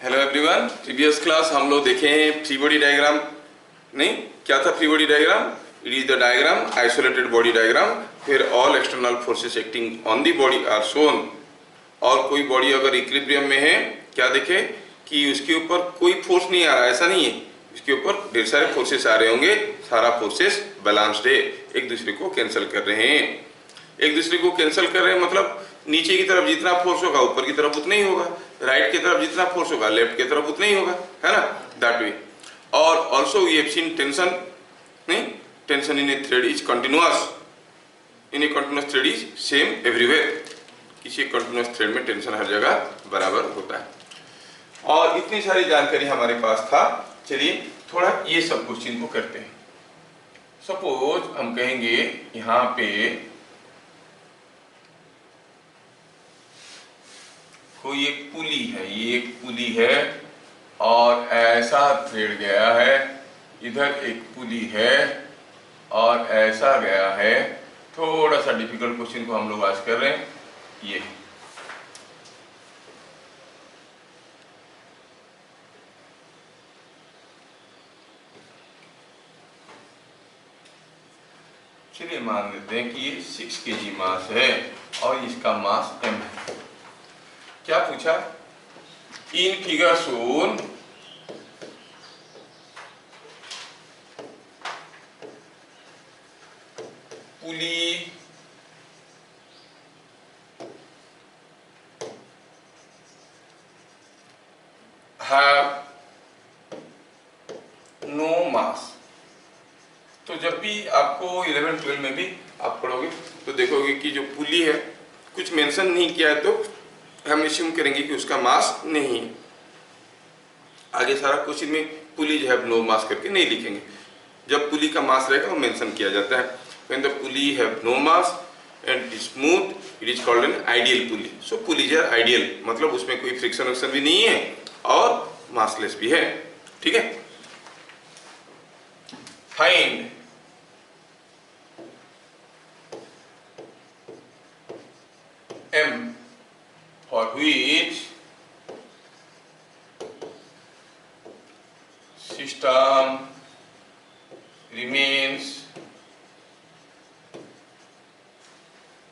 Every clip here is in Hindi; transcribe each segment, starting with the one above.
हेलो एवरीवन, प्रीवियस क्लास हम लोग देखे हैं फ्री बॉडी डायग्राम। नहीं, क्या था free body diagram? It is the diagram, isolated body diagram फिर all external forces acting on the body are shown. और कोई बॉडी अगर इक्विलिब्रियम में है, क्या देखे कि उसके ऊपर कोई फोर्स नहीं आ रहा, ऐसा नहीं है, उसके ऊपर ढेर सारे फोर्सेस आ रहे होंगे, सारा फोर्सेस बैलेंस्ड है, एक दूसरे को कैंसिल कर रहे हैं। एक दूसरे को कैंसिल कर रहे हैं मतलब नीचे की तरफ जितना फोर्स होगा ऊपर की तरफ उतना ही होगा, राइट की तरफ जितना फोर्स होगा लेफ्ट की तरफ उतना ही होगा, है ना, दैट वे। और also we have seen tension, नहीं, tension in a thread is continuous, in a continuous thread is same everywhere. किसी कंटिन्यूअस थ्रेड में टेंशन हर जगह बराबर होता है। और इतनी सारी जानकारी हमारे पास था। चलिए थोड़ा ये सब क्वेश्चन को करते हैं। सपोज हम कहेंगे यहाँ पे कोई एक पुली है, ये एक पुली है और ऐसा थ्रेड गया है, इधर एक पुली है और ऐसा गया है। थोड़ा सा डिफिकल्ट क्वेश्चन को हम लोग आज कर रहे हैं। ये चलिए मान लेते हैं कि ये 6 kg मास है और इसका मास m है। क्या पूछा? In figure shown pulley have no mass. तो जब भी आपको 11-12 में भी आप पढ़ोगे तो देखोगे कि जो पुली है कुछ मेंशन नहीं किया है तो हम एज्यूम करेंगे कि उसका मास नहीं है। आगे सारा क्वेश्चन में पुली हैव नो मास करके नहीं लिखेंगे। जब पुली का मास रहेगा वो मेंशन किया जाता है। When the pulley have no mass and smooth it is called an ideal pulley. So pulleys are ideal, मतलब उसमें कोई फ्रिक्शन विक्शन भी नहीं है और मासलेस भी है। ठीक है। Find m for which system remains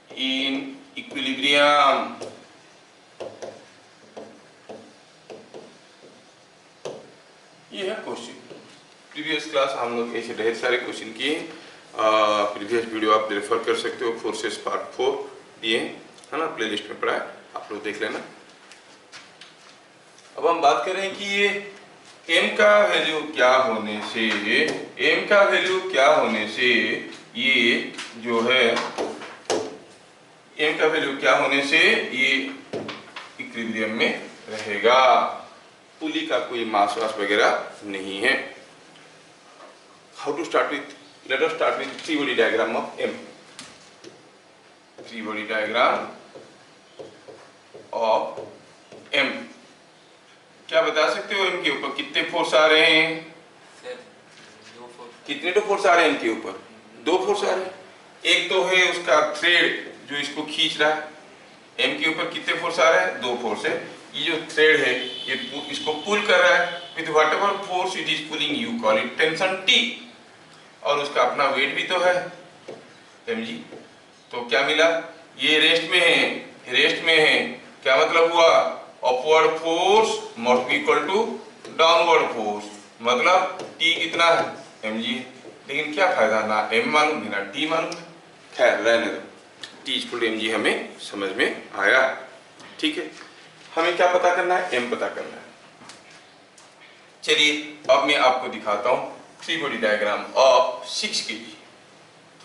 in equilibrium। ये है क्वेश्चन। प्रीवियस क्लास हम लोग ऐसे ढेर सारे क्वेश्चन किए। प्रीवियस वीडियो आप रेफर कर सकते हो, फोर्सेस पार्ट 4 दिए, है ना, प्लेलिस्ट में पड़ा है, आप लोग देख लेना। अब हम बात करें कि ये m का वैल्यू क्या होने से, m का वैल्यू क्या होने से ये जो है m का वैल्यू क्या होने से ये इक्विलिब्रियम में रहेगा। पुली का कोई मास वास वगैरह नहीं है। How to start with, let us start with free body diagram of m। Free body diagram of m। क्या बता सकते हो m के ऊपर कितने फोर्स आ रहे हैं? कितने तो फोर्स आ रहे हैं m के ऊपर? 2 फोर्स आ रहे हैं। एक तो है उसका थ्रेड जो इसको खींच रहा है। m के ऊपर कितने फोर्स आ रहा है? 2 फोर्स है। ये जो थ्रेड है ये इसको पुल कर रहा है with whatever force it is pulling, you call it tension T। और उसका अपना वेट भी तो है mg। तो क्या मिला? ये रेस्ट में है, रेस्ट में है, क्या मतलब हुआ? Upward force must be equal to downward force, मतलब T कितना है? mg। लेकिन क्या फायदा, ना m मालूम है ना T मालूम है। खैर रहने दो, T इक्वल टू mg हमें समझ में आया। ठीक है, हमें क्या पता करना है? m पता करना है। चलिए अब मैं आपको दिखाता हूँ free body diagram of 6 kg।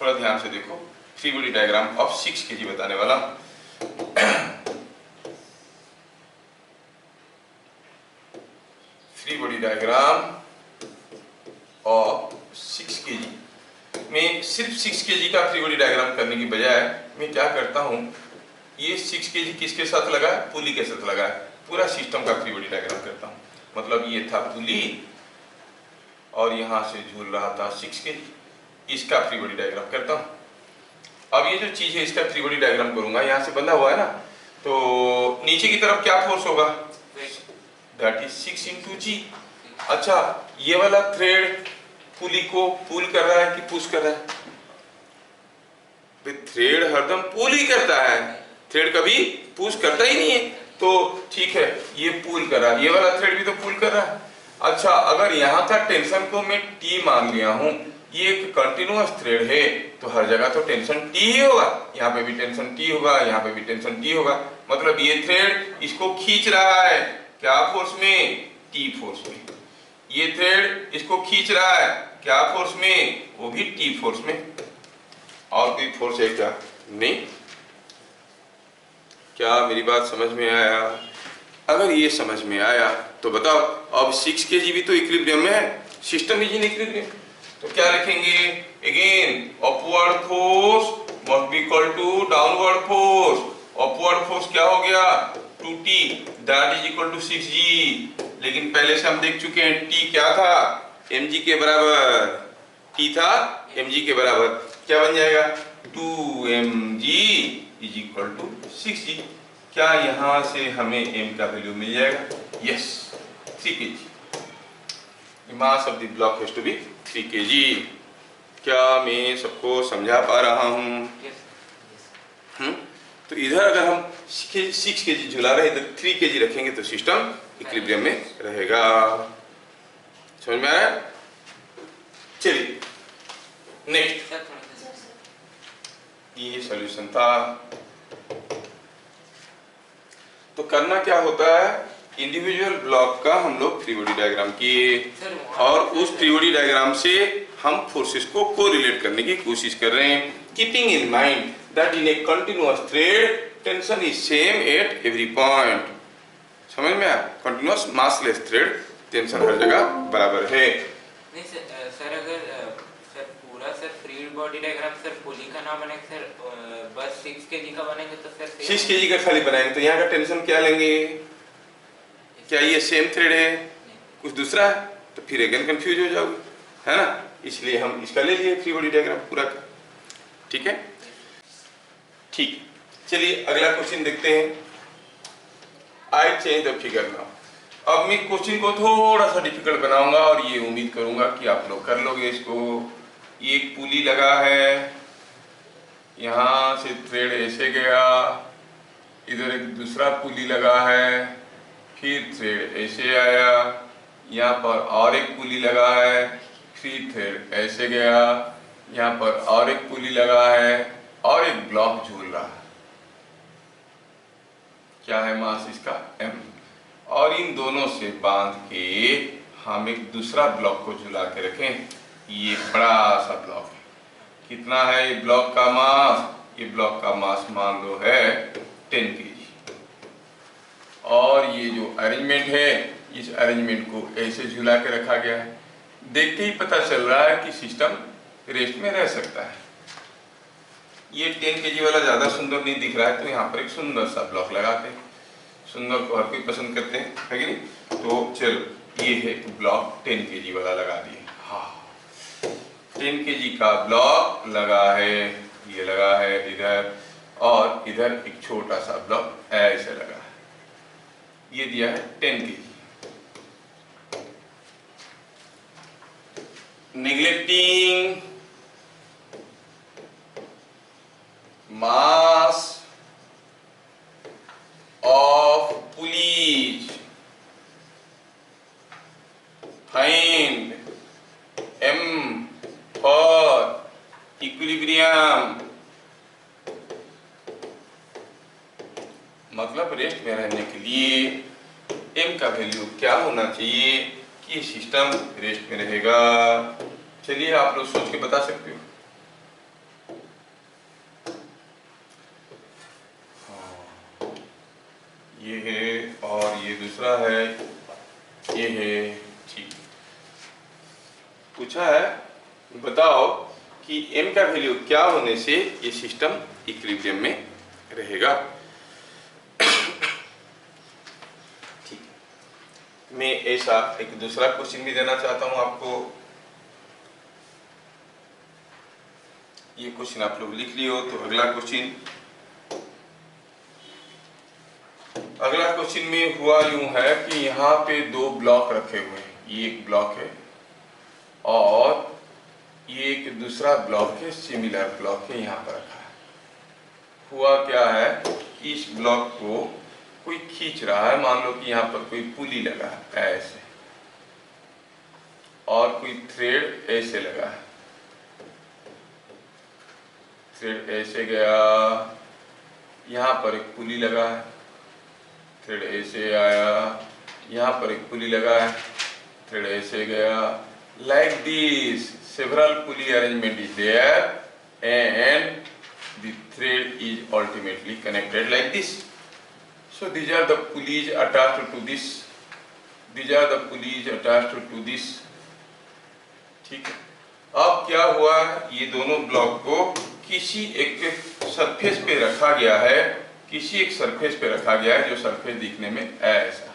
थोड़ा ध्यान से देखो, free body diagram of 6 kg बताने वाला। Free body diagram of 6 kg में सिर्फ 6 kg का फ्री बॉडी डायग्राम करने की बजाय मैं क्या करता हूँ, ये 6 kg किसके साथ लगा है? पुली के साथ लगा है। पूरा सिस्टम का फ्री बॉडी डायग्राम करता हूँ। मतलब ये था पुली और यहाँ से झूल रहा था 6 kg, इसका फ्री बॉडी डायग्राम करता हूँ। अब ये जो चीज है इसका फ्री बॉडी डायग्राम करूंगा, यहाँ से बंधा हुआ है ना, तो नीचे की तरफ क्या फोर्स होगा? दैट इज 6 इंटू जी। अच्छा, ये वाला थ्रेड पुली को पुल कर रहा है कि पुश कर रहा है? थ्रेड हरदम पुल ही करता है, थ्रेड कभी पुश करता ही नहीं है। तो ठीक है, ये पुल कर रहा है, ये वाला थ्रेड भी तो पुल कर रहा है। अच्छा, अगर यहाँ का टेंशन को मैं टी मान लिया हूँ, ये एक कंटिन्यूअस थ्रेड है, तो हर जगह तो टेंशन टी ही होगा, यहाँ पे भी टेंशन टी होगा, यहाँ पे भी टेंशन टी होगा। मतलब ये थ्रेड इसको खींच रहा है, क्या फोर्स में? टी फोर्स में। ये थ्रेड इसको खींच रहा है, क्या फोर्स में? वो भी टी फोर्स में। और कोई फोर्स है क्या? नहीं। क्या मेरी बात समझ में आया? अगर ये समझ में आया तो बताओ, अब 6 kg भी तो इक्विलिब्रियम में है, सिस्टम इज इन इक्विलिब्रियम। तो क्या लिखेंगे? Again upward force must be equal to downward force. Upward force क्या हो गया? 2t, that is equal to 6g। लेकिन पहले से हम देख चुके हैं t क्या था? mg के बराबर। t था mg के बराबर, क्या बन जाएगा? 2mg is equal to 6g। क्या यहां से हमें m का वैल्यू मिल जाएगा? Yes, 3 kg। Mass of the block has to be 3 kg। क्या मैं सबको समझा पा रहा हूं? तो इधर अगर हम 6 kg झुला रहे तो 3 kg रखेंगे तो सिस्टम इक्विलिब्रियम में रहेगा। समझ में आया? चलिए नेक्स्ट, ये सॉल्यूशन था। तो करना क्या होता है, इंडिविजुअल ब्लॉक का हम लोग फ्री बॉडी डायग्राम किए और उस फ्री बॉडी डायग्राम से हम फोर्सेस को कोरिलेट करने की कोशिश कर रहे हैं, keeping in mind that in a continuous thread tension is same at every point. समझ में आया? कंटिन्यूअस मासलेस थ्रेड टेंशन हर जगह बराबर है। नहीं सर, अगर सर पूरा sir free body diagram sir pulley का ना बने सर, बस 6 kg का बनेंगे तो सर 6 kg का खाली बनाएंगे तो यहाँ का टेंशन क्या लेंगे? क्या ये सेम थ्रेड है, कुछ दूसरा है? तो फिर अगेन कंफ्यूज हो जाओगे, है ना? इसलिए हम इसका ले लिए फ्री बॉडी डायग्राम पूरा का। ठीक है, ठीक। चलिए अगला क्वेश्चन देखते हैं। I change the figure now. अब मैं क्वेश्चन को थोड़ा सा डिफिकल्ट बनाऊंगा और ये उम्मीद करूंगा कि आप लोग कर लोगे इसको। ये एक पुली लगा है, यहाँ से थ्रेड ऐसे गया, इधर एक दूसरा पुली लगा है, फिर थ्रेड ऐसे आया, यहाँ पर और एक पुली लगा है, फिर थ्रेड ऐसे गया, यहाँ पर और एक पुली लगा है और एक ब्लॉक झूल रहा है। क्या है मास इसका? m। और इन दोनों से बांध के हम एक दूसरा ब्लॉक को झुला के रखें। ये बड़ा सा ब्लॉक है, कितना है ये ब्लॉक का मास? ये ब्लॉक का मास मान लो है 10 kg। और ये जो अरेंजमेंट है, इस अरेंजमेंट को ऐसे झुला के रखा गया है। देख के ही पता चल रहा है कि सिस्टम रेस्ट में रह सकता है। ये 10 kg वाला ज्यादा सुंदर नहीं दिख रहा है, तो यहाँ पर एक सुंदर सा ब्लॉक लगाते हैं। सुंदर को हर कोई पसंद करते हैं, है कि नहीं? तो चलो ये है ब्लॉक 10 kg वाला लगा दिए। हाँ, 10 kg का ब्लॉक लगा है, ये लगा है इधर, और इधर एक छोटा सा ब्लॉक ऐसे लगा है। ये दिया है 10 kg। Neglecting mass of pulleys, find m for equilibrium। मतलब रेस्ट में रहने के लिए m का वैल्यू क्या होना चाहिए कि सिस्टम रेस्ट में रहेगा? चलिए आप लोग सोच के बता सकते हो। ये है और ये दूसरा है, ये है। ठीक, पूछा है बताओ कि m का वैल्यू क्या होने से ये सिस्टम इक्विलिब्रियम में रहेगा। ठीक, मैं ऐसा एक दूसरा क्वेश्चन भी देना चाहता हूं आपको। ये क्वेश्चन आप लोग लिख लियो। तो अगला क्वेश्चन क्वेश्चन में हुआ यूं है कि यहाँ पे दो ब्लॉक रखे हुए हैं, ये एक ब्लॉक है और ये एक दूसरा ब्लॉक है, सिमिलर ब्लॉक है, यहाँ पर रखा है। हुआ क्या है, इस ब्लॉक को कोई खींच रहा है, मान लो कि यहाँ पर कोई पुली लगा है ऐसे और कोई थ्रेड ऐसे लगा है, थ्रेड ऐसे गया, यहाँ पर एक पुली लगा है, थ्रेड ऐसे आया, यहाँ पर एक पुली लगा है, थ्रेड ऐसे गया, like this several pulley arrangement is there and the thread is ultimately connected like this. So these are the pulleys attached to this, these are the pulleys attached to this. ठीक है, अब क्या हुआ, ये दोनों ब्लॉक को किसी एक सरफेस पे रखा गया है, किसी एक सरफेस पे रखा गया है जो सरफेस दिखने में ऐसा।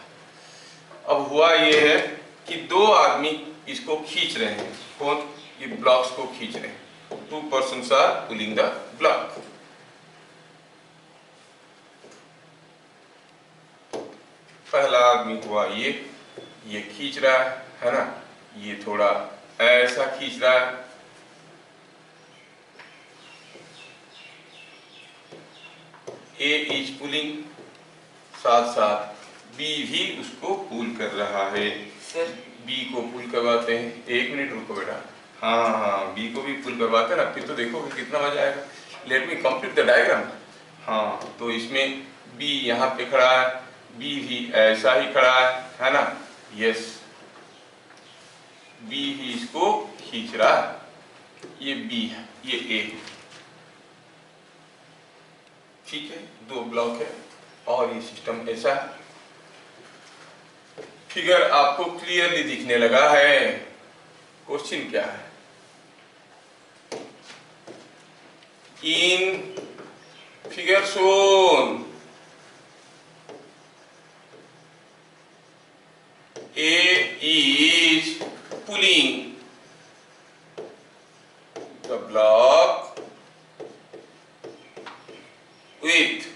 अब हुआ ये है कि दो आदमी इसको खींच रहे हैं, कौन, ये ब्लॉक्स को खींच रहे हैं, 2 persons are pulling the block। पहला आदमी हुआ ये खींच रहा है ना, ये थोड़ा ऐसा खींच रहा है, A is pulling, साथ साथ B भी उसको पुल कर रहा है। सर B को पुल करवाते हैं, 1 मिनट रुको बेटा, हाँ B को भी पुल करवाते हैं ना, फिर तो देखो कितना मजा आएगा। Let me complete the diagram. हाँ, तो इसमें B यहाँ पे खड़ा है, B भी ऐसा ही खड़ा है ना, यस, B ही इसको खींच रहा है, ये B है, ये A, ठीक है, दो ब्लॉक है और ये सिस्टम ऐसा है। फिगर आपको क्लियरली दिखने लगा है। क्वेश्चन क्या है, इन figure shown A is pulling the block with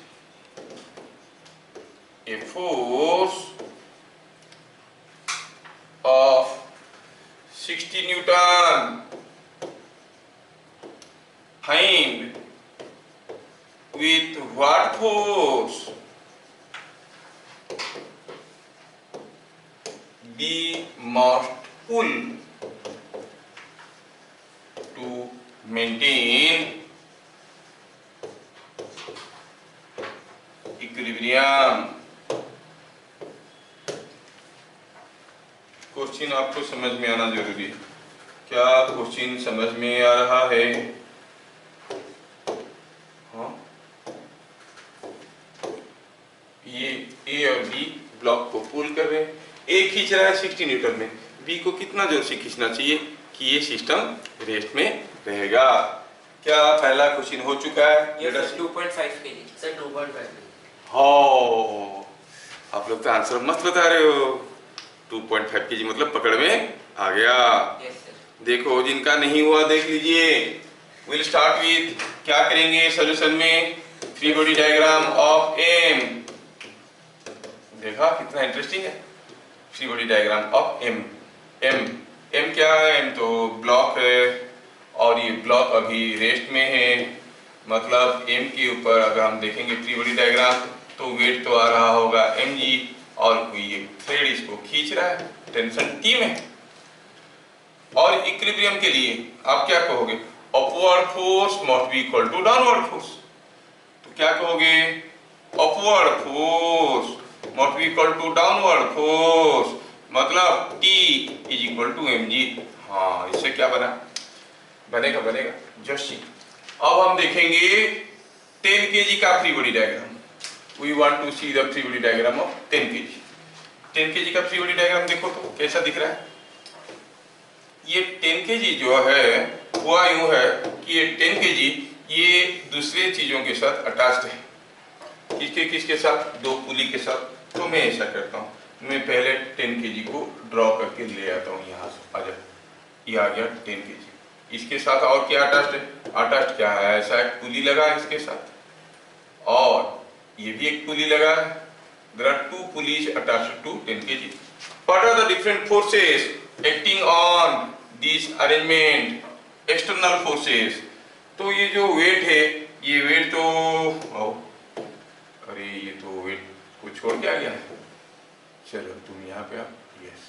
a force of 60 Newton, find with what force B must pull to maintain equilibrium. Question आपको समझ में आना जरूरी है। क्या क्वेश्चन समझ में आ रहा है? हाँ, ये ए और बी ब्लॉक को पुल कर रहे हैं, ए खींच रहा है 60 न्यूटन में, बी को कितना जोर से खींचना चाहिए कि ये सिस्टम रेस्ट में रहेगा। क्या पहला क्वेश्चन हो चुका है? ये 2.5 kg सर 2.5 kg। हो, आप लोग तो आंसर मस्त बता रहे हो। 2.5 kg मतलब पकड़ में आ गया। Yes sir. देखो जिनका नहीं हुआ देख लीजिए। विल स्टार्ट विथ, क्या करेंगे सॉल्यूशन में? Free body diagram of M. देखा कितना इंटरेस्टिंग है, free body diagram of M. M क्या है? एम तो ब्लॉक है और ये ब्लॉक अभी रेस्ट में है, मतलब एम के ऊपर अगर हम देखेंगे फ्री बॉडी डायग्राम तो वेट तो आ रहा होगा mg और कोई एक थ्रेड इसको खींच रहा है, टेंशन T में। और इक्विलिब्रियम के लिए आप क्या कहोगे? Upward force must be equal to downward force. तो क्या कहोगे? Upward force must be equal to downward force, मतलब T is equal to mg। हाँ, इससे क्या बनेगा जस्ट सी। अब हम देखेंगे 10 kg का free body diagram. We want to see the free body diagram of 10 kg। 10 kg का फ्री बॉडी डायग्राम देखो तो कैसा दिख रहा है। ये 10 kg जो है हुआ यूं है कि ये 10 kg ये दूसरे चीजों के साथ अटैच्ड है। किसके साथ? दो पुली के साथ। तो मैं ऐसा करता हूँ, मैं पहले 10 kg को ड्रॉ करके ले आता हूँ यहाँ से। आजा, ये आ गया 10 kg। इसके साथ और क्या अटैच्ड है? अटैच्ड क्या है? ऐसा एक पुली लगा है इसके साथ और ये भी एक पुली लगा है, there are two pulleys attached to 10 kg. What are the different forces acting on this arrangement? External forces. तो ये जो वेट है, ये वेट तो अरे ये तो वेट को छोड़ के आ गया है। चलो तुम यहाँ पे आओ। यस,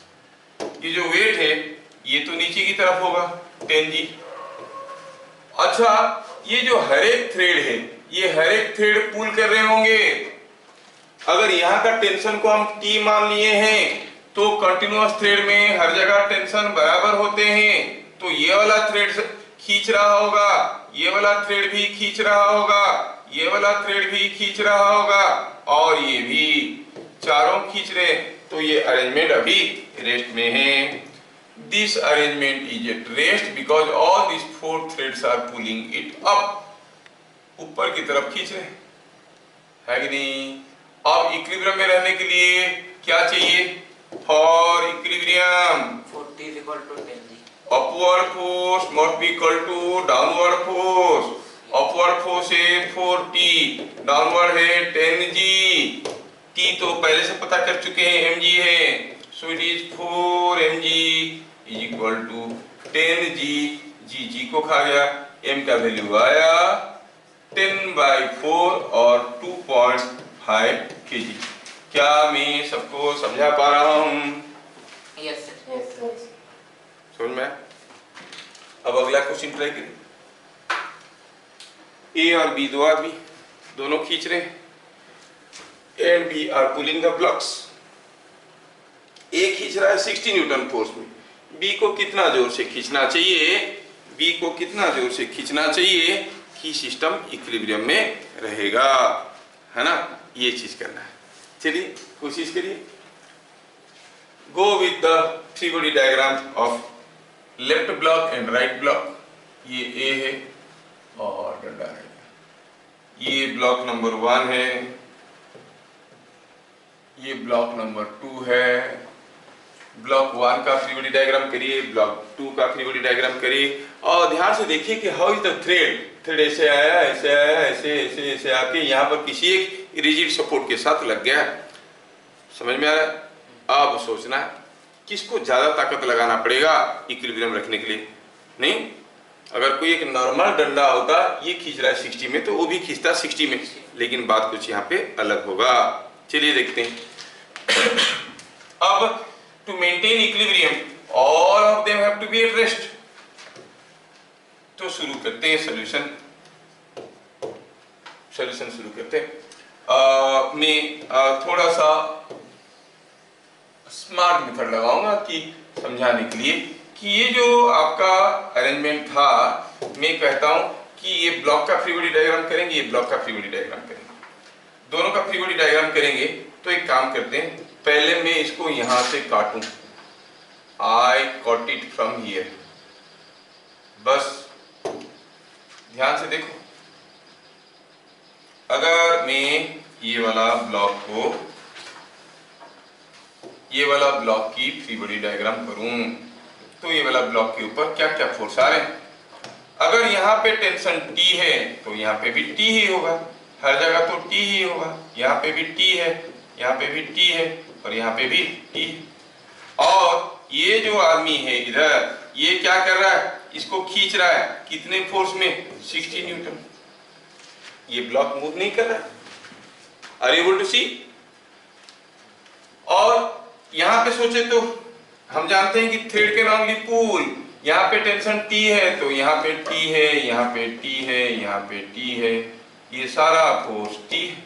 ये जो वेट है ये तो नीचे की तरफ होगा 10G। अच्छा, ये जो हर एक थ्रेड है, ये हर एक थ्रेड पुल कर रहे होंगे। अगर यहाँ का टेंशन को हम T मान लिए हैं तो कंटिन्यूअस थ्रेड में हर जगह टेंशन बराबर होते हैं। तो ये वाला थ्रेड खींच रहा होगा, ये वाला थ्रेड भी खींच रहा होगा, ये वाला थ्रेड भी खींच रहा होगा, और ये भी, चारों खींच रहे। तो ये अरेंजमेंट अभी रेस्ट में है। This arrangement is at rest because all these four threads are pulling it up. ऊपर की तरफ खींच रहे है कि नहीं। अब इक्विलिब्रियम में रहने के लिए क्या चाहिए? For equilibrium, 40 is equal to 10G. upward force must be equal to downward force. upward force है 4T, downward है 10G। T तो पहले से पता कर चुके हैं, mg है, so it is 4mg is equal to 10G। g को खा गया, m का वैल्यू आया 10/4 और 2.5 kg। क्या मैं सबको समझा पा रहा हूँ? Yes, sir. Yes, sir. समझ में? अब अगला क्वेश्चन ट्राई करें। ए और बी दो आदमी दोनों खींच रहे हैं। A and B are pulling the blocks. A खींच रहा है 60 न्यूटन फोर्स में। बी को कितना जोर से खींचना चाहिए? बी को कितना जोर से खींचना चाहिए कि सिस्टम इक्विलिब्रियम में रहेगा, है ना? ये चीज करना है। चलिए कोशिश करिए। Go with the three body diagram of left block and right block. ये ए है और डंडा है। ये ब्लॉक नंबर 1 है, ये ब्लॉक नंबर 2 है। ब्लॉक 1 का फ्री बॉडी डायग्राम करिए, ब्लॉक 2 का फ्री बॉडी डायग्राम करिए, और ध्यान से देखिए कि how is the thread. Thread ऐसे आया, ऐसे आया, ऐसे ऐसे ऐसे आके यहाँ पर किसी एक रिजिड सपोर्ट के साथ लग गया। समझ में आ रहा है? अब सोचना है किसको ज्यादा ताकत लगाना पड़ेगा इक्विलिब्रियम रखने के लिए। नहीं, अगर कोई एक नॉर्मल डंडा होता, ये खींच रहा है 60 में तो वो भी खींचता 60 में, लेकिन बात कुछ यहाँ पे अलग होगा। चलिए देखते हैं। अब to maintain equilibrium all of them have to be at rest. तो शुरू करते हैं सॉल्यूशन। सॉल्यूशन शुरू करते हैं। मैं थोड़ा सा स्मार्ट मेथड लगाऊंगा कि समझाने के लिए कि ये जो आपका अरेंजमेंट था, मैं कहता हूं कि ये ब्लॉक का फ्री बॉडी डायग्राम करेंगे, ये ब्लॉक का फ्री बॉडी डायग्राम करेंगे, दोनों का फ्री बॉडी डायग्राम करेंगे। तो एक काम करते हैं, पहले मैं इसको यहां से काटूं। I caught it from here. बस ध्यान से देखो, अगर मैं ये वाला ब्लॉक की फ्री बॉडी डायग्राम करूं तो ये वाला ब्लॉक के ऊपर क्या क्या फोर्स आ रहे हैं। अगर यहाँ पे टेंशन T है तो यहाँ पे भी T ही होगा, हर जगह तो T ही होगा। यहाँ पे भी T है, यहाँ पे भी T है, और यहाँ पे भी T। और ये जो आदमी है इधर, ये क्या कर रहा है? इसको खींच रहा है कितने फोर्स में? 60 न्यूटन। ये ब्लॉक मूव नहीं कर रहा है। आर यू एबल टू सी? और यहाँ पे सोचे तो हम जानते हैं कि थ्रेड कैन ओनली पुल। यहाँ पे टेंशन T है तो यहाँ पे T है, यहाँ पे T है, यहाँ पे T है, ये सारा फोर्स T है।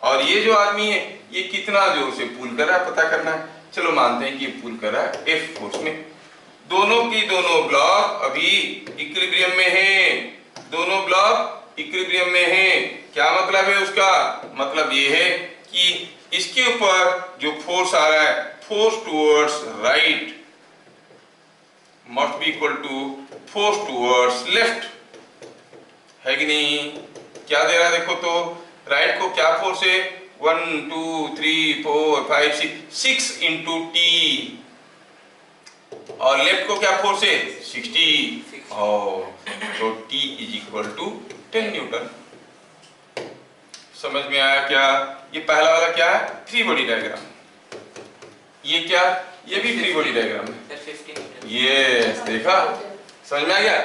और ये जो आदमी है ये कितना जोर से पुल कर रहा है पता करना है। चलो मानते हैं कि ये पुल कर रहा है F फोर्स में। दोनों की दोनों ब्लॉक अभी इक्विलिब्रियम में है, दोनों ब्लॉक इक्विलिब्रियम में है। क्या मतलब है उसका? मतलब ये है कि इसके ऊपर जो फोर्स आ रहा है, force towards right must be equal to force towards left, है कि नहीं? क्या दे रहा है देखो तो, राइट को क्या फोर्स है? 1 2 3 4 5 6 इंटू टी, और लेफ्ट को क्या फोर्स है? 60। और तो T is equal to 10 newton. समझ में आया क्या? ये पहला वाला क्या है, फ्री बॉडी डायग्राम। ये क्या, ये भी फ्री बॉडी डायग्राम है। Sir 15 Newton. यस, देखा, समझ में आ गया।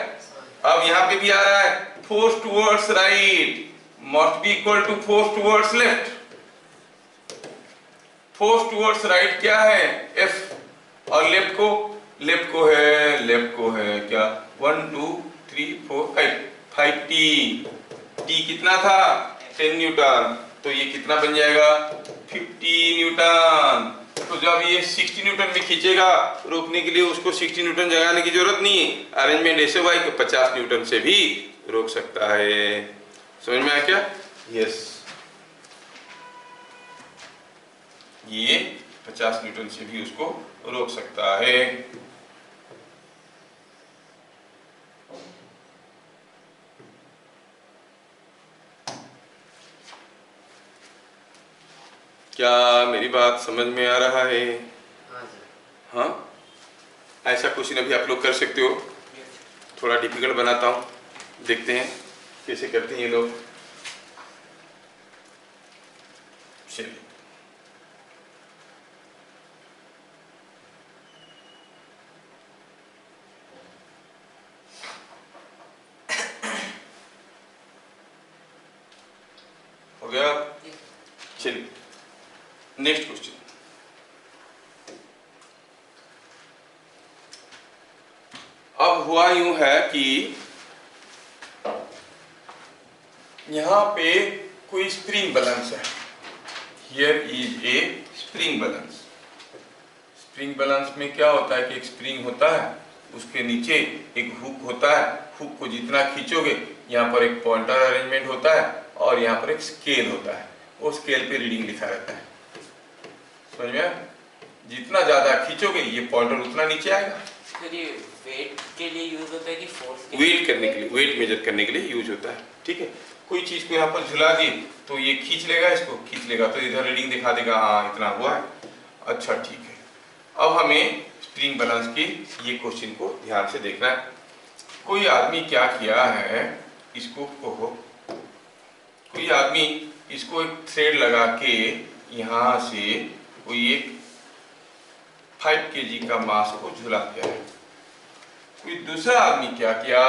अब यहाँ पे भी आ रहा है force towards right must be equal to force towards left. Force towards right क्या है, एफ, और लेफ्ट को है क्या, 1 2 3 4 5 टी। टी कितना था, 10 न्यूटन, तो ये कितना बन जाएगा, 50 न्यूटन। तो जब ये 60 न्यूटन में खींचेगा रोकने के लिए, उसको 60 न्यूटन जगाने की जरूरत नहीं है, अरेंजमेंट ऐसे हुआ है कि 50 न्यूटन से भी रोक सकता है। समझ में आया क्या, यस, ये 50 न्यूटन से भी उसको रोक सकता है। क्या मेरी बात समझ में आ रहा है? हाँ सर। हाँ, ऐसा क्वेश्चन अभी आप लोग कर सकते हो। थोड़ा डिफिकल्ट बनाता हूँ, देखते हैं कैसे करते हैं ये लोग। चलिए, हो गया। चलिए नेक्स्ट क्वेश्चन। अब हुआ यूं है कि यहां पे कोई स्प्रिंग बैलेंस है। Here is a spring balance. Spring balance में क्या होता है कि एक स्प्रिंग होता है, उसके नीचे एक हुक होता है, हुक को जितना खींचोगे यहाँ पर एक पॉइंटर अरेंजमेंट होता है और यहाँ पर एक स्केल होता है, वो स्केल पे रीडिंग लिखा रहता है। समझ में आया? जितना ज्यादा खींचोगे ये पॉइंटर उतना नीचे आएगा। सर ये वेट के लिए यूज होता है कि फोर्स के वेट करने के लिए, वेट मेजर करने के लिए यूज होता है। ठीक है, कोई चीज को यहाँ पर झुला दिए तो ये खींच लेगा, इसको खींच लेगा तो इधर रीडिंग दिखा देगा, हाँ इतना हुआ है। अच्छा ठीक है, अब हमें स्प्रिंग बैलेंस की ये क्वेश्चन को ध्यान से देखना है। कोई आदमी क्या किया है, इसको कोई आदमी इसको एक थ्रेड लगा के यहाँ से कोई एक 5 kg का मास को झुला दिया है। कोई दूसरा आदमी क्या किया,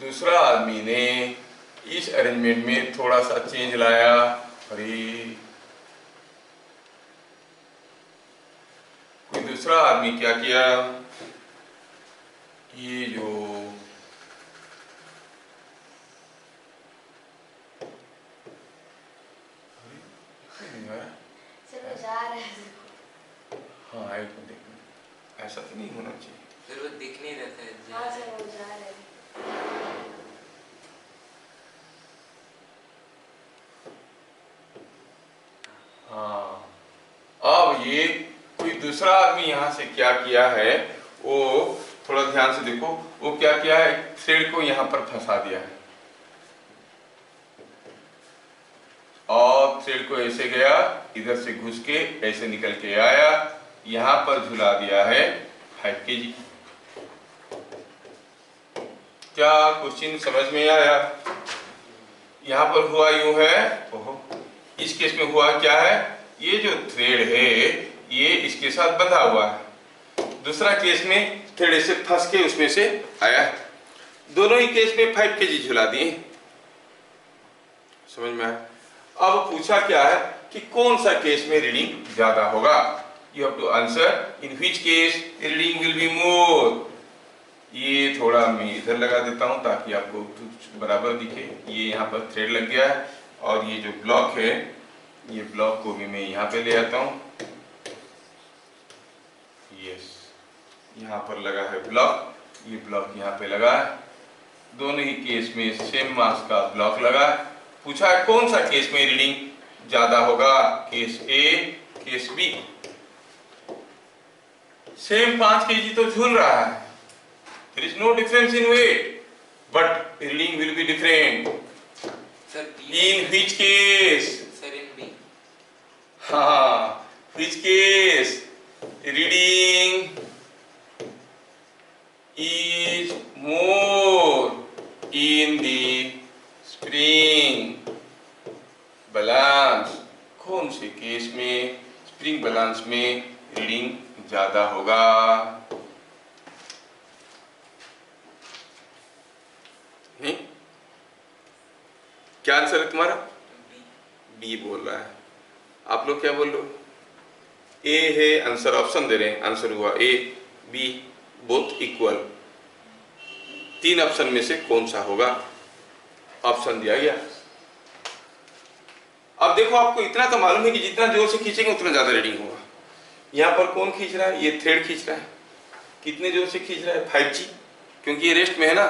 दूसरा आदमी ने इस अरेंजमेंट में थोड़ा सा चेंज लाया। अरे कोई दूसरा आदमी क्या किया, ये जो चलो जा रहे हैं। हाँ एक मिनट, ऐसा तो नहीं होना चाहिए। सर वो दिख नहीं रहता है। हाँ सर वो जा रहे हैं। हाँ, अब ये कोई दूसरा आदमी यहाँ से क्या किया है, वो थोड़ा ध्यान से देखो, वो क्या किया है, थ्रेड को यहाँ पर फंसा दिया है और थ्रेड को ऐसे गया, इधर से घुस के ऐसे निकल के आया, यहाँ पर झुला दिया है 5 kg। क्या क्वेश्चन समझ में आया? यहाँ पर हुआ यूं है, ओहो, इस केस में हुआ क्या है, ये जो थ्रेड है ये इसके साथ बंधा हुआ है, दूसरा केस में थ्रेड ऐसे फंस के उसमें से आया। दोनों ही केस में 5 kg झुला दिए। समझ में आया? अब पूछा क्या है कि कौन सा केस में रीडिंग ज्यादा होगा। You have to answer in which case reading will be more. ये थोड़ा मैं इधर लगा देता हूं ताकि आपको बराबर दिखे। ये यहाँ पर थ्रेड लग गया है और ये जो ब्लॉक है, ये ब्लॉक को भी मैं यहाँ पे ले आता हूँ। यस, यहाँ पर लगा है ब्लॉक, ये ब्लॉक यहाँ पे लगा है। दोनों ही केस में सेम मास का ब्लॉक लगा है। पूछा है कौन सा केस में रीडिंग ज्यादा होगा, केस ए केस बी। सेम 5 kg तो झूल रहा है, there is no difference in weight, but reading will be different. Sir In which case? Sir in B. हाँ, which case reading is more in the spring balance. Opening balance में रीडिंग ज्यादा होगा। नहीं? क्या आंसर है तुम्हारा? बी बोल रहा है। आप लोग क्या बोल रहे हो? ए है आंसर, ऑप्शन दे रहे हैं, आंसर हुआ ए, बी बोथ इक्वल। 3 ऑप्शन में से कौन सा होगा? ऑप्शन दिया गया। अब देखो, आपको इतना तो मालूम है कि जितना जोर से खींचेंगे उतना ज्यादा रीडिंग होगा। यहाँ पर कौन खींच रहा है? ये थ्रेड खींच रहा है। कितने जोर से खींच रहा है? 5G, क्योंकि ये रेस्ट में है ना।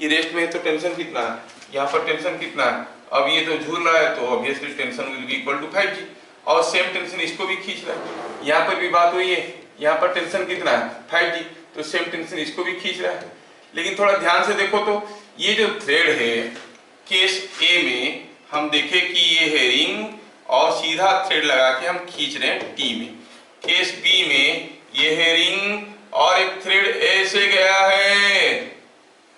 ये रेस्ट में है तो टेंशन कितना है? यहाँ पर टेंशन कितना है? अब ये तो झूल रहा है तो obviously tension will be equal to 5G, और सेम टेंशन इसको भी खींच रहा है। यहाँ पर भी बात हुई है, यहाँ पर टेंशन कितना है? 5G, तो सेम टेंशन इसको भी खींच रहा है। लेकिन थोड़ा ध्यान से देखो तो ये जो थ्रेड है, केस ए में हम देखें कि ये है रिंग और सीधा थ्रेड लगा के हम खींच रहे हैं टी में। केस बी में ये है रिंग और एक थ्रेड ऐसे गया है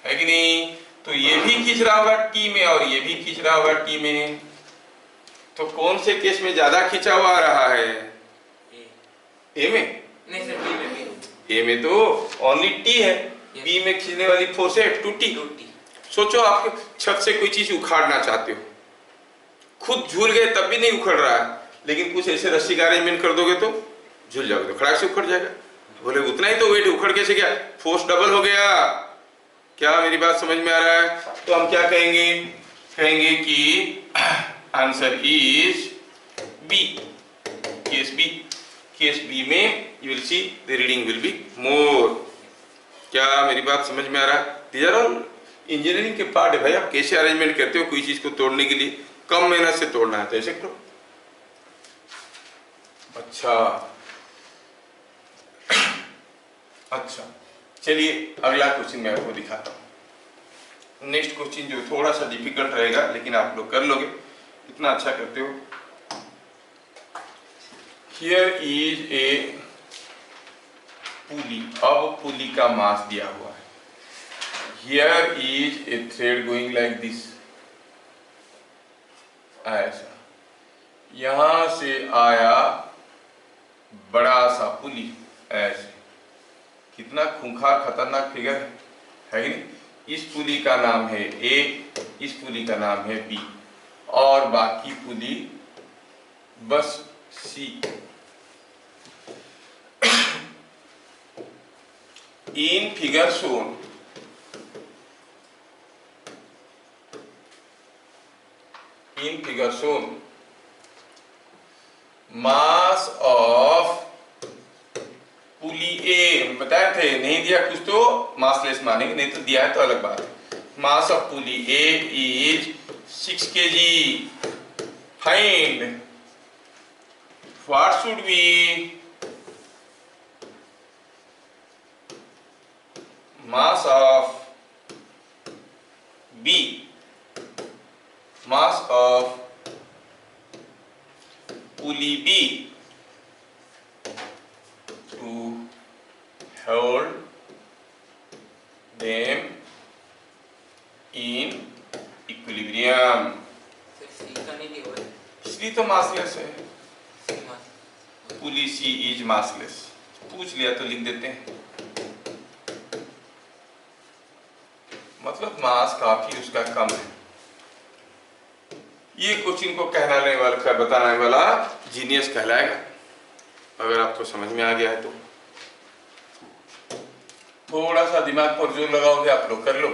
कि नहीं? तो ये भी खींच रहा होगा टी में और ये भी खींच रहा होगा टी में। तो कौन से केस में ज्यादा खींचा हुआ आ रहा है? ए में? नहीं सर, बी में। ए में तो ओनली टी है, बी में खींचने वाली फोर्स है 2T। सोचो आप छत से कोई चीज उखाड़ना चाहते हो, खुद झूल गए तब भी नहीं उखड़ रहा है, लेकिन कुछ ऐसे रस्सी का अरेंजमेंट कर दोगे तो झूल जाओगे, तो खड़ाक से उखड़ जाएगा। बोले उतना ही तो वेट, उखड़ कैसे गया? फोर्स डबल हो गया। क्या मेरी बात समझ में आ रहा है? तो हम क्या कहेंगे? कहेंगे कि answer is B, case B. Case B में you will see the reading will be more. क्या मेरी बात समझ में आ रहा है? दीज आर ऑल इंजीनियरिंग के पार्ट है भाई। आप कैसे अरेंजमेंट करते हो कोई चीज को तोड़ने के लिए? कम मेहनत से तोड़ना है तो ऐसे करो। अच्छा, चलिए अगला क्वेश्चन मैं आपको दिखाता हूँ। नेक्स्ट क्वेश्चन जो थोड़ा सा डिफिकल्ट रहेगा, लेकिन आप लोग कर लोगे, इतना अच्छा करते हो। हियर इज ए पुली। अब पुली का मास दिया हुआ है। Here is a thread going like this, ऐसा। यहां से आया बड़ा सा पुली ऐसे। कितना खूंखार खतरनाक फिगर है कि नहीं? इस पुली का नाम है ए, इस पुली का नाम है बी, और बाकी पुली बस सी। In figure shown, in figure shown mass of pulley A, बताए थे नहीं दिया कुछ तो मासलेस मानेंगे, नहीं तो दिया है तो अलग बात है। Mass of pulley A is 6 kg। Find what should be mass of B, mass of pulley B to hold them in equilibrium। इसलिए तो मासलेस है। Pulley C is massless. पूछ लिया तो लिख देते हैं, मतलब मास काफी उसका कम है। ये क्वेश्चन को कहलाने वाला, बताने वाला जीनियस कहलाएगा, अगर आपको समझ में आ गया है तो। थोड़ा सा दिमाग पर जोर लगाओगे आप लोग कर लो।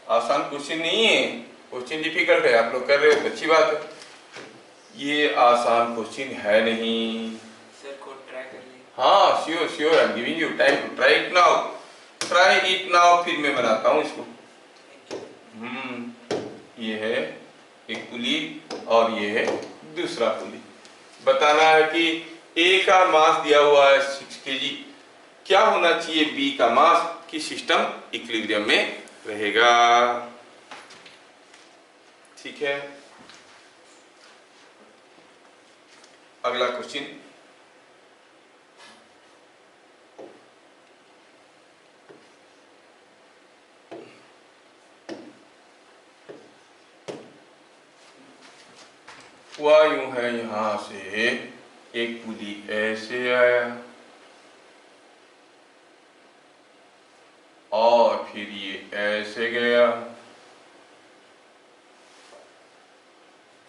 आसान क्वेश्चन नहीं है, क्वेश्चन डिफिकल्ट है, आप लोग कर रहे हो अच्छी बात है। ये आसान क्वेश्चन है नहीं सर, को ट्राई करिए। हाँ sure sure, I am giving you time to try it now. Try it now, फिर मैं बनाता हूँ इसको। ये है एक पुली और ये है दूसरा पुली। बताना है कि ए का मास दिया हुआ है 6 kg, क्या होना चाहिए बी का मास कि सिस्टम इक्विलिब्रियम में रहेगा। ठीक है, अगला क्वेश्चन। हुआ यूं है, यहां से एक पुली ऐसे आया और फिर ये ऐसे गया,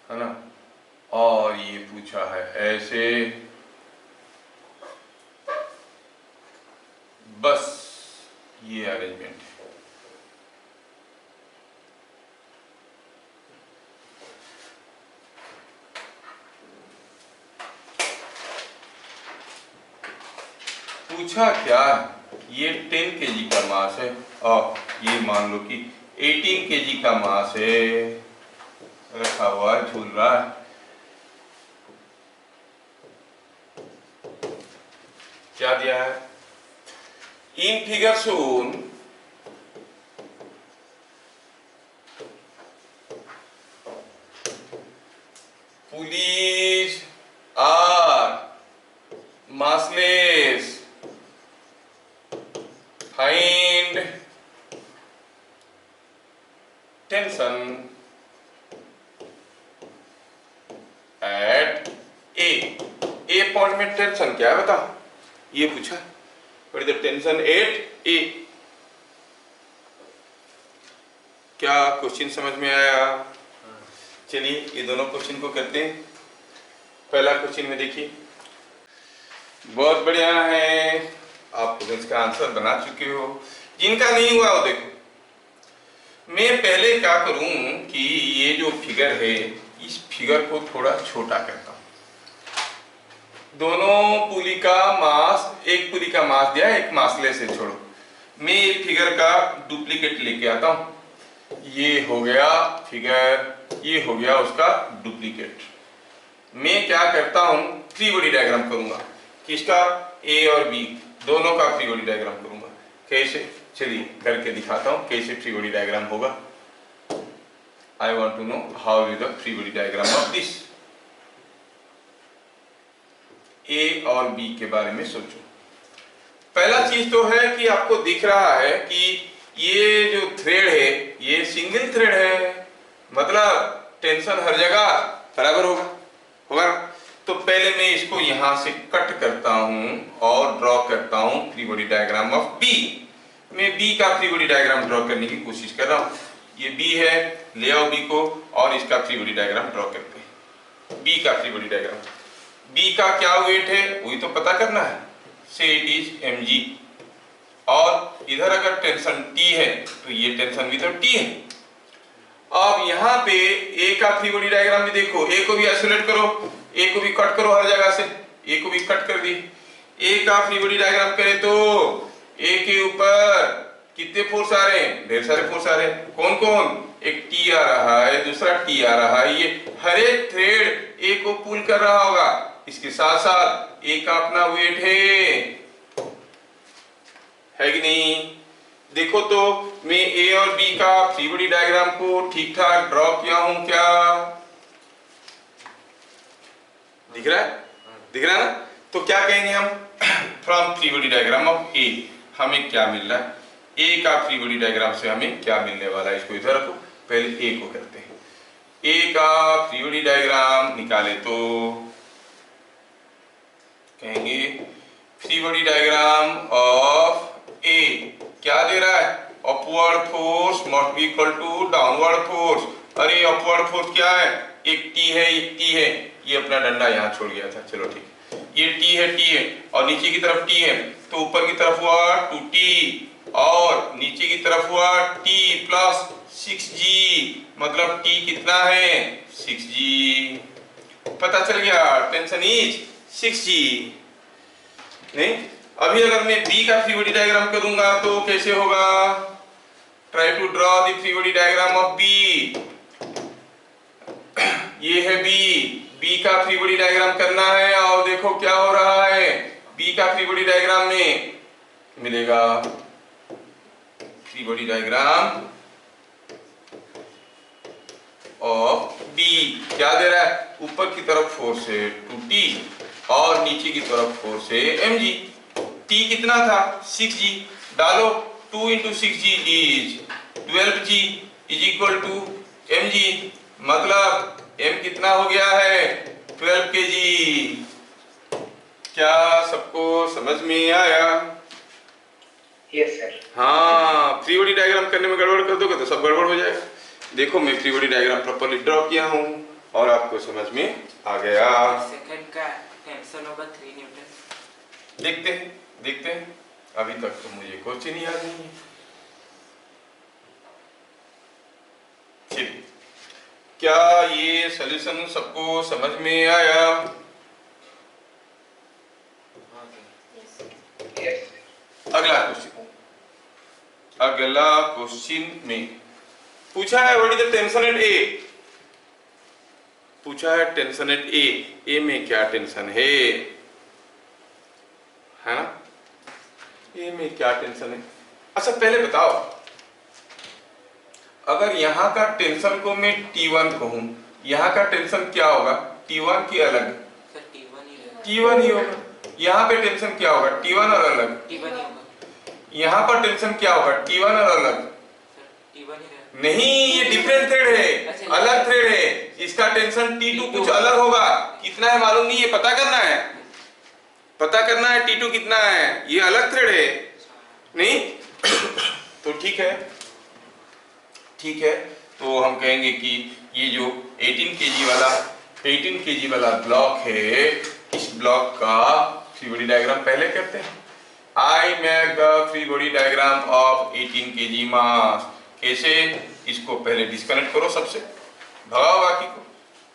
है ना, और ये पूछा है ऐसे। बस ये अरेंजमेंट है। पूछा क्या, ये 10 kg का मास है और ये मान लो कि 18 kg का मास है, रखा हुआ है, झूल रहा है। क्या दिया है? In figure shown pulleys are massless. Find tension at A point में टेंशन क्या है बता, ये पूछा। What is the tension eight A? क्या क्वेश्चन समझ में आया? चलिए ये दोनों क्वेश्चन को करते हैं। पहला क्वेश्चन में देखिए, बहुत बढ़िया है, आप इसका आंसर बना चुके हो। जिनका नहीं हुआ वो देखो। मैं पहले क्या करूं कि ये जो फिगर है इस फिगर को थोड़ा छोटा करता हूं। दोनों पुली का मास, एक पुली का मास दिया, एक मासलेस से छोड़ो। मैं ये फिगर का डुप्लीकेट लेके आता हूं। ये हो गया फिगर, ये हो गया उसका डुप्लीकेट। मैं क्या करता हूं, फ्री बॉडी डायग्राम करूंगा। किसका? ए और बी दोनों का फ्री बॉडी डायग्राम करूंगा। कैसे? चलिए करके दिखाता हूं कैसे फ्री बॉडी डायग्राम होगा। I want to know how is the free body diagram of this. A और बी के बारे में सोचो। पहला चीज तो है कि आपको दिख रहा है कि ये जो थ्रेड है ये सिंगल थ्रेड है, मतलब टेंशन हर जगह बराबर होगा, होगा ना? तो पहले मैं इसको यहां से कट करता हूं और ड्रॉ करता हूं free body diagram of B. मैं बी का फ्री बॉडी डायग्राम ड्रॉ करने की कोशिश कर रहा हूं। ये बी है, ले आओ बी को और इसका फ्री बॉडी डायग्राम ड्रॉ करते हैं। बी का फ्री बॉडी डायग्राम, बी का क्या वेट है वही तो पता करना है। से इट इज mg, और इधर अगर टेंशन T है तो ये टेंशन भी तो T है। अब यहाँ पे ए का फ्री बॉडी डायग्राम भी देखो, ए को भी आइसोलेट करो, ए को भी कट करो हर जगह से, ए को भी कट कर दी। ए का फ्री बॉडी डायग्राम करें तो ए के ऊपर कितने फोर्स आ रहे हैं? ढेर सारे फोर्स आ रहे हैं। कौन कौन? एक टी आ रहा है, दूसरा टी आ रहा है। ये हर एक थ्रेड ए को पुल कर रहा होगा। इसके साथ साथ ए का अपना वेट है कि नहीं? देखो तो मैं ए और बी का फ्री बॉडी डायग्राम को ठीक ठाक ड्रॉ किया हूं क्या? दिख रहा है? दिख रहा है ना? तो क्या कहेंगे हम? From free body diagram of A हमें क्या मिल रहा है? ए का फ्री बॉडी डायग्राम से हमें क्या मिलने वाला है? इसको इधर रखो, पहले ए को करते हैं। ए का फ्री बॉडी डायग्राम निकाले तो कहेंगे free body diagram of A क्या दे रहा है? Upward force must be equal to downward force. अरे अपवर्ड फोर्स क्या है? एक टी है, एक टी है। ये अपना डंडा यहाँ छोड़ गया था, चलो ठीक। ये टी है और नीचे की तरफ टी है, तो ऊपर की तरफ हुआ 2t और नीचे की तरफ हुआ t प्लस 6g, मतलब t कितना है? 6g। पता चल गया, टेंशन इज 6g। नहीं, अभी अगर मैं B का फ्री बॉडी डायग्राम करूंगा तो कैसे होगा? Try to draw the free body diagram of B। ये है B का फ्री बॉडी डायग्राम करना है और देखो क्या हो रहा है। B का फ्री बॉडी डायग्राम में मिलेगा free body diagram of B क्या दे रहा है? ऊपर की तरफ फोर्स है 2t और नीचे की तरफ फोर्स है mg। t कितना था? 6g। डालो 2 into 6g is 12g is equal to mg, मतलब m कितना हो गया है? 12 kg। क्या सबको समझ में आया? Yes sir. हाँ, फ्री बॉडी डायग्राम करने में गड़बड़ कर दोगे तो सब गड़बड़ हो जाएगा। देखो मैं free body diagram properly draw किया हूँ और आपको समझ में आ गया। सेकंड का टेंशन होगा 3 न्यूटन। देखते हैं। अभी तक तो मुझे क्वेश्चन ही याद नहीं है। चलिए, क्या ये सॉल्यूशन सबको समझ में आया? यस। अगला क्वेश्चन में पूछा है what is the tension at A. पूछा है टेंशन एट ए। ए में क्या टेंशन है ना? ए में क्या टेंशन है? अच्छा पहले बताओ, अगर यहाँ का टेंशन को मैं T1 कहूँ, यहाँ का टेंशन क्या होगा? T1 की अलग? सर T1 ही रहेगा। T1 ही होगा। यहाँ पे टेंशन क्या होगा? T1 और अलग? T1 ही होगा। यहाँ पर टेंशन क्या होगा? T1 और अलग? सर T1 ही रहेगा। नहीं, ये डिफरेंट थ्रेड है, अलग थ्रेड है। इसका टेंशन T2 कुछ अलग होगा। कितना है मालूम नहीं, ये पता करना है। T2 कितना है, ये अलग थ्रेड है नहीं। तो ठीक है, तो हम कहेंगे कि ये जो 18 kg वाला ब्लॉक है, इस ब्लॉक का फ्री बॉडी डायग्राम पहले करते हैं। I make the free body diagram of 18 kg मास। कैसे? इसको पहले डिस्कनेक्ट करो, सबसे भगाओ बाकी को।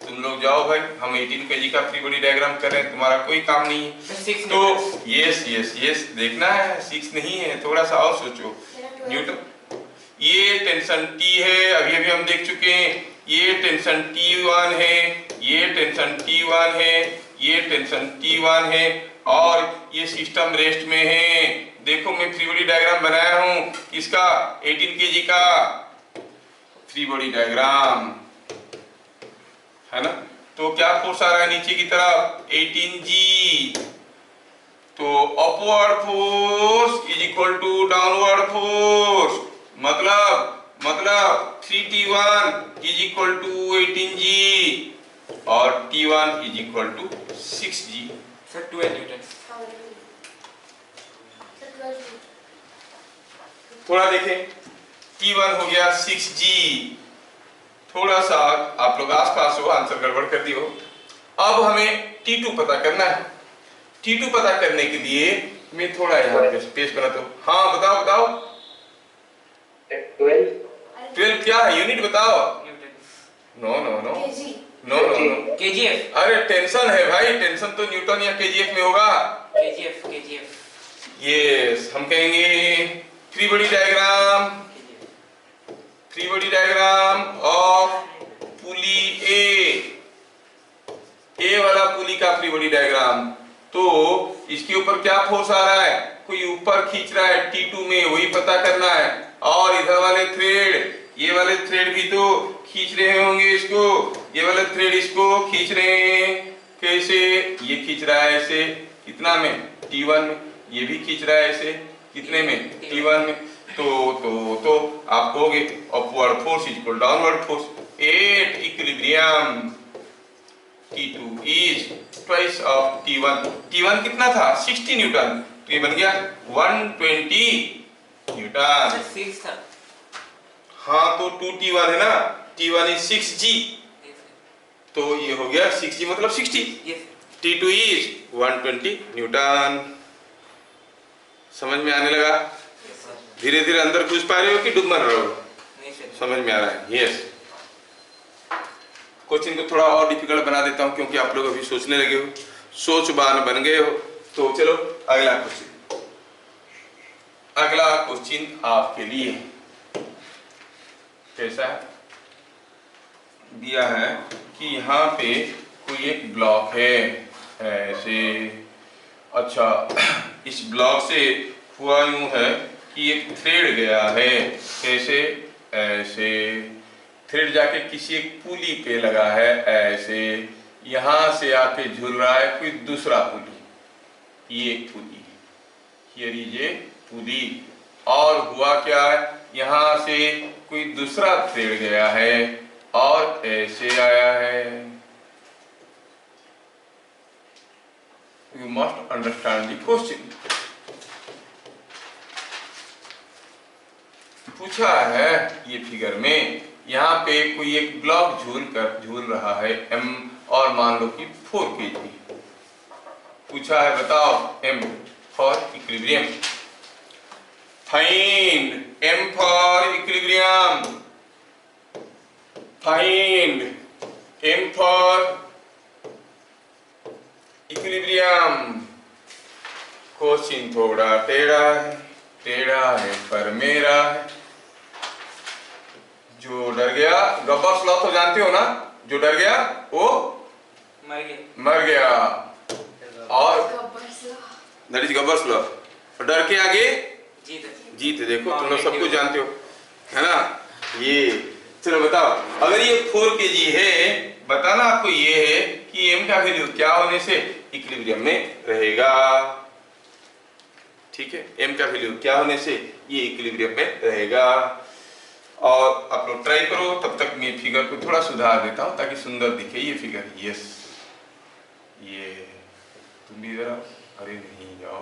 तुम लोग जाओ भाई, हम 18 kg का फ्री बॉडी डायग्राम कर रहे हैं, तुम्हारा कोई काम नहीं है। तो यस देखना है, 6 नहीं है, थोड़ा सा और सोचो। न्यूटन, ये टेंशन T है, अभी हम देख चुके हैं। ये टेंशन T1 है, ये टेंशन T1 है, ये टेंशन T1 है और ये सिस्टम रेस्ट में है। देखो मैं फ्री बॉडी डायग्राम बनाया हूँ, किसका? 18 kg का फ्री बॉडी डायग्राम है ना। तो क्या फोर्स आ रहा है नीचे की तरफ? 18G। तो upward force is equal to downward force, मतलब 3T1 is equal to 18G और T1 is equal to 6G। Sir 12 newton. थोड़ा देखें, T1 हो गया 6G। थोड़ा सा आप लोग आसपास हो, आंसर गड़बड़ कर दी हो। अब हमें T2 पता करना है। T2 पता करने के लिए मैं थोड़ा यहाँ पे स्पेस बनाता हूँ। हाँ बताओ 12 क्या है? यूनिट बताओ। No KGF। अरे टेंशन है भाई, टेंशन तो न्यूटन या KGF में होगा। KGF। यस, हम कहेंगे free body diagram of pulley A वाला पुली का फ्री बॉडी डायग्राम। तो इसके ऊपर क्या फोर्स आ रहा है? कोई ऊपर खींच रहा है T2 में, वही पता करना है। और इधर वाले थ्रेड, ये वाले थ्रेड भी तो खींच रहे होंगे इसको, ये वाले थ्रेड इसको खींच रहे हैं। कैसे? ये खींच रहा है ऐसे, कितना में? T1 में। ये भी खींच रहा है ऐसे, कितने में? T1 में। तो आप कहोगे upward force equal downward force at equilibrium. T2 is twice of T1। T1 कितना था? 60 न्यूटन, तो ये बन गया 120 न्यूटन। सर 6 था। हाँ तो 2T1 है ना, T1 इज 6G, तो ये हो गया 6G मतलब 60। T2 is 120 Newton. समझ में आने लगा? धीरे धीरे अंदर घुस पा रहे हो कि डूब मर रहे हो? नहीं सर। समझ में आ रहा है? यस। क्वेश्चन को थोड़ा और डिफिकल्ट बना देता हूं क्योंकि आप लोग अभी सोचने लगे हो, सोचबान बन गए हो। तो चलो अगला क्वेश्चन आपके लिए कैसा है? दिया है कि यहाँ पे कोई एक ब्लॉक है ऐसे। अच्छा, इस ब्लॉक से हुआ यूं है कि एक थ्रेड गया है। कैसे? ऐसे थ्रेड जाके किसी एक पुली पे लगा है ऐसे, यहाँ से आके झूल रहा है कोई दूसरा पुली। ये एक पुली, हियर इज ए पुली। और हुआ क्या है, यहाँ से कोई दूसरा थ्रेड गया है और ऐसे आया है। you must understand the question. पूछा है ये फिगर में, यहाँ पे कोई एक ब्लॉक झूल रहा है m और मान लो कि 4 kg। पूछा है बताओ m for equilibrium, find m for equilibrium, find m for equilibrium। Question थोड़ा टेढ़ा है पर मेरा है। जो डर गया, गब्बर्स लॉ तो जानते हो ना, जो डर गया वो मर गया। और दैट इज गब्बर्स लॉ। डर के आगे जीत। देखो तुम लोग सब कुछ जानते हो, है ना। ये चलो बताओ, अगर ये 4 kg है, बताना आपको ये है कि m का वैल्यू क्या होने से इक्विलिब्रियम में रहेगा। ठीक है, m का वैल्यू क्या होने से ये इक्विलिब्रियम में रहेगा। और आप लोग ट्राई करो, तब तक मैं फिगर को थोड़ा सुधार देता हूं ताकि सुंदर दिखे ये फिगर। यस, ये तुम भी जरा, अरे नहीं जाओ,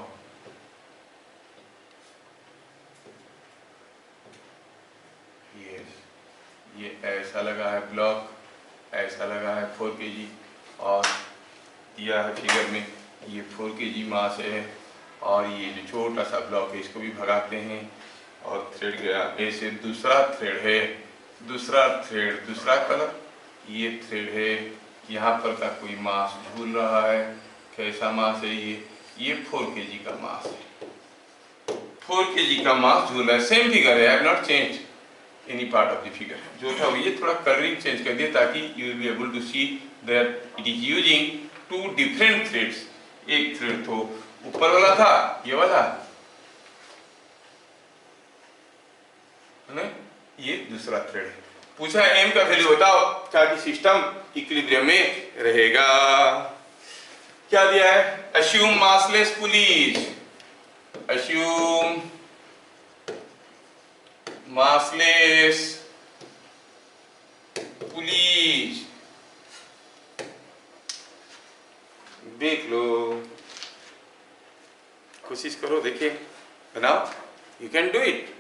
ये ऐसा लगा है ब्लॉक, ऐसा लगा है 4 kg और दिया है फिगर में ये 4 kg मास है। और ये जो छोटा सा ब्लॉक है इसको भी भगाते हैं और थ्रेड गया ऐसे। दूसरा थ्रेड है, दूसरा थ्रेड, दूसरा कलर, ये थ्रेड है। यहाँ पर का कोई मास झूल रहा है। कैसा मास है ये 4 kg का मास है। 4 kg का मास झूल रहा है। सेम फिगर है, I have not change any part of the figure. जो था ये थोड़ा कलरिंग चेंज कर दिया ताकि you will be able to see that it is using 2 different threads. एक थ्रेड तो ऊपर वाला था, ये वाला है, ये दूसरा थ्रेड है। पूछा m का वैल्यू बताओ ताकि सिस्टम इक्विलिब्रियम में रहेगा। क्या दिया है? Assume massless pulleys, assume massless pulleys. देख लो, कोशिश करो, देखिए, बनाओ, यू कैन डू इट।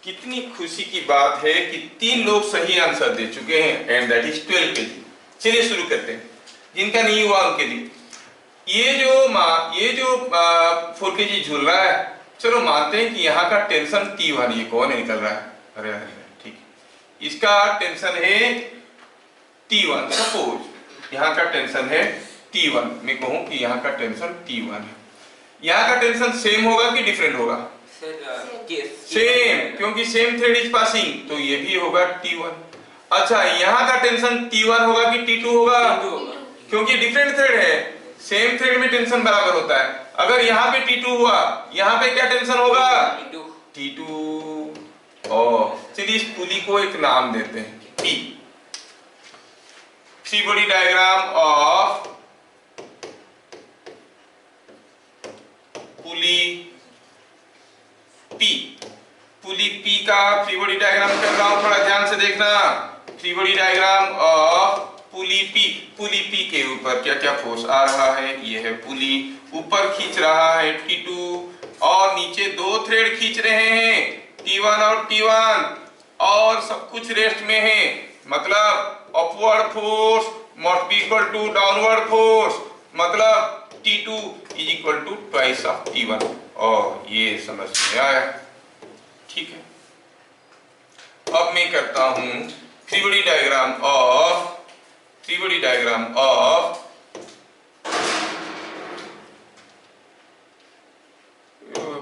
कितनी खुशी की बात है कि 3 लोग सही आंसर दे चुके हैं एंड दैट इज 12 kg। चलिए शुरू करते हैं। जिनका नहीं हुआ उनके लिए ये जो 4 kg झूल रहा है, चलो मानते हैं कि यहाँ का टेंशन T1, ये कौन है निकल रहा है, अरे ठीक है, इसका टेंशन है T1। सपोज यहाँ का टेंशन है T1, मैं कहूँ कि यहाँ का टेंशन T1 है। यहाँ का टेंशन सेम होगा कि डिफरेंट होगा? सेम, क्योंकि सेम थ्रेड इज पासिंग, तो ये भी होगा T1। अच्छा, यहाँ का टेंशन T1 होगा कि T2 होगा? क्योंकि डिफरेंट थ्रेड है, सेम थ्रेड में टेंशन बराबर होता है। अगर यहाँ पे T2 हुआ, यहाँ पे क्या टेंशन होगा? T2। चलिए इस पुली को एक नाम देते हैं P। Free body diagram of pulley P। Pulley P का फ्री बॉडी डायग्राम कर रहा हूं, थोड़ा ध्यान से देखना। Free body diagram of pulley P। Pulley P के ऊपर क्या क्या फोर्स आ रहा है? ये है पुली, ऊपर खींच रहा है T2 और नीचे 2 थ्रेड खींच रहे हैं T1 और T1, और सब कुछ रेस्ट में है। मतलब upward force must be equal to downward force, मतलब T2 is equal to twice of T1। और ये समझ में आया, ठीक है। अब मैं करता हूं free body diagram of free body diagram of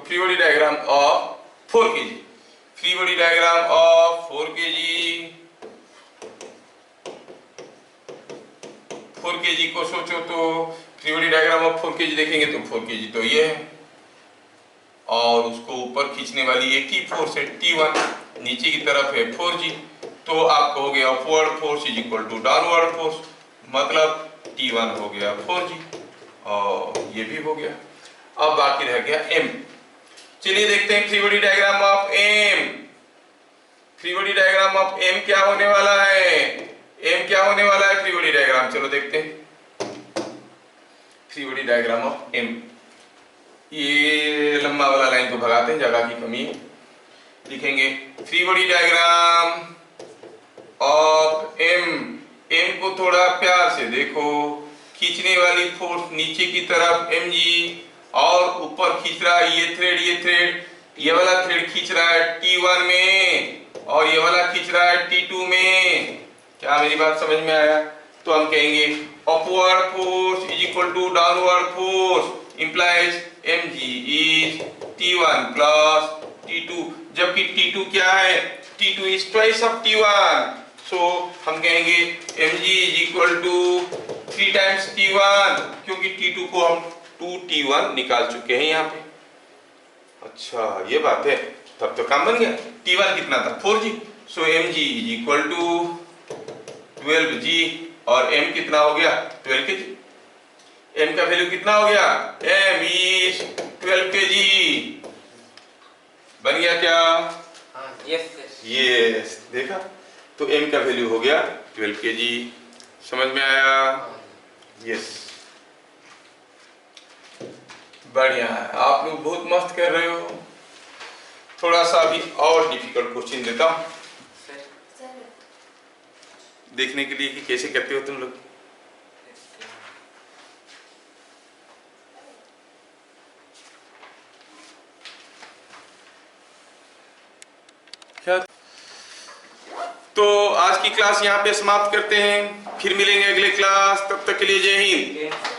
free body diagram of 4 kg। Free body diagram of 4 kg। 4 kg को सोचो तो free body diagram of 4 kg देखेंगे तो 4 kg तो ये है, और उसको ऊपर खींचने वाली एक ही फोर्स है T1, नीचे की तरफ है 4G। तो आप कहोगे upward force is equal to downward force, मतलब T1 हो गया 4G और ये भी हो गया। अब बाकी रह गया M। चलिए देखते हैं free body diagram of M। Free body diagram of M क्या होने वाला है? M क्या होने वाला है फ्री बॉडी डायग्राम? चलो देखते हैं। Free body diagram of M. ये लंबा वाला लाइन को भगाते हैं, जगह की कमी है। लिखेंगे free body diagram of M. M को थोड़ा प्यार से देखो, खींचने वाली फोर्स नीचे की तरफ एम जी, और ऊपर खींच रहा है ये थ्रेड, ये वाला थ्रेड खींच रहा है T1 में, और ये वाला खींच रहा है T2 में। क्या मेरी बात समझ में आया? तो हम कहेंगे upward force is equal to downward force implies mg is T1 plus T2, जबकि T2 क्या है? T2 is twice of T1, सो हम कहेंगे mg is equal to 3 times T1, क्योंकि T2 को हम 2T1 निकाल चुके हैं यहाँ पे। अच्छा ये बात है, तब तो काम बन गया। T1 कितना था? 4G, so mg is equal to 12G, और m कितना हो गया? 12 kg। m का वैल्यू कितना हो गया? m is 12 kg। बन गया क्या? Yes sir. यस, देखा? तो m का वैल्यू हो गया 12 kg। समझ में आया? यस, बढ़िया है, आप लोग बहुत मस्त कर रहे हो। थोड़ा सा अभी और डिफिकल्ट क्वेश्चन देता हूँ सर सर देखने के लिए कि कैसे करते हो तुम लोग। क्या? तो आज की क्लास यहाँ पे समाप्त करते हैं, फिर मिलेंगे अगले क्लास। तब तक के लिए जय हिंद। ओके।